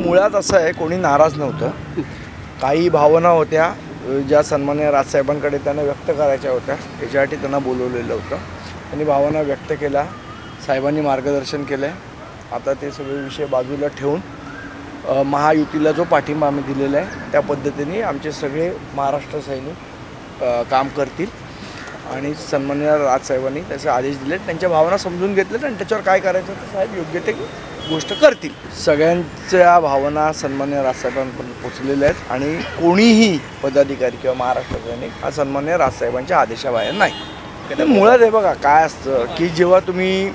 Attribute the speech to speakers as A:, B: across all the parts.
A: मुळात असं आहे, कोणी नाराज नव्हतं. काही भावना होत्या ज्या सन्माननीय राजसाहेबांकडे त्यांना व्यक्त करायच्या होत्या, याच्यासाठी त्यांना बोलवलेलं होतं. त्यांनी भावना व्यक्त केल्या, साहेबांनी मार्गदर्शन केलं आहे. आता ते सगळे विषय बाजूला ठेवून महायुतीला जो पाठिंबा आम्ही दिलेला आहे त्या पद्धतीने आमचे सगळे महाराष्ट्र सैनिक काम करतील आणि सन्माननीय राजसाहेबांनी त्याचे आदेश दिले, त्यांच्या भावना समजून घेतलेत आणि त्याच्यावर काय करायचं तर साहेब योग्य ते गोष्ट करतील. सगळ्यांच्या भावना सन्माननीय राजसाहेबांपर्यंत पोचलेल्या आहेत आणि कोणीही पदाधिकारी किंवा महाराष्ट्र सैनिक हा सन्माननीय राजसाहेबांच्या आदेशाबाहेर नाही. मुळात आहे बघा काय असतं की जेव्हा तुम्ही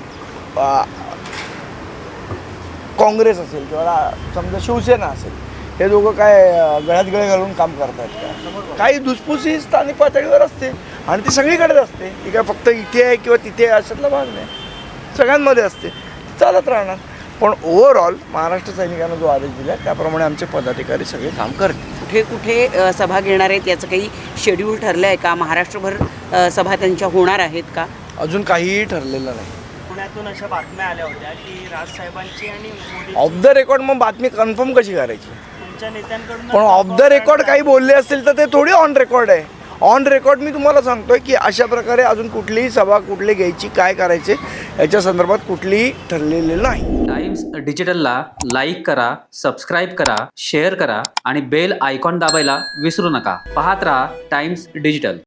A: काँग्रेस असेल किंवा समजा शिवसेना असेल, हे दोघं काय गळ्यात गळे घालून काम करतात का? काही धुसफूस स्थानिक पातळीवर असते आणि ती सगळीकडेच असते. ती काय फक्त इथे आहे किंवा तिथे आहे अशातला भाग नाही, सगळ्यांमध्ये असते, चालत राहणार. पण ओव्हरऑल महाराष्ट्र सैनिकांना जो आदेश दिला त्याप्रमाणे आमचे पदाधिकारी सगळे काम करतील.
B: कुठे कुठे सभा घेणार आहेत याचं काही शेड्यूल ठरलं आहे का? महाराष्ट्रभर सभा त्यांच्या होणार आहेत का?
A: अजून काहीही ठरलेलं नाही.
C: पुण्यातून अशा बातम्या आल्या होत्या की राजसाहेबांची आणि मोदी
A: ऑफ द रेकॉर्ड मग बातमी कन्फर्म कशी करायची?
C: तुमच्या नेत्यांकडून
A: पण ऑफ द रेकॉर्ड काही बोलले असतील तर ते थोडी ऑन रेकॉर्ड आहे. ऑन रेकॉर्ड मी तुम्हाला सांगतोय की अशा प्रकारे अजून कुठलीही सभा कुठली घ्यायची, काय करायचे याच्या संदर्भात कुठलीही ठरलेली नाही.
D: टाइम्स डिजिटलला लाईक करा, सबस्क्राईब करा, शेअर करा आणि बेल आयकॉन दाबायला विसरू नका. पाहत राहा टाइम्स डिजिटल.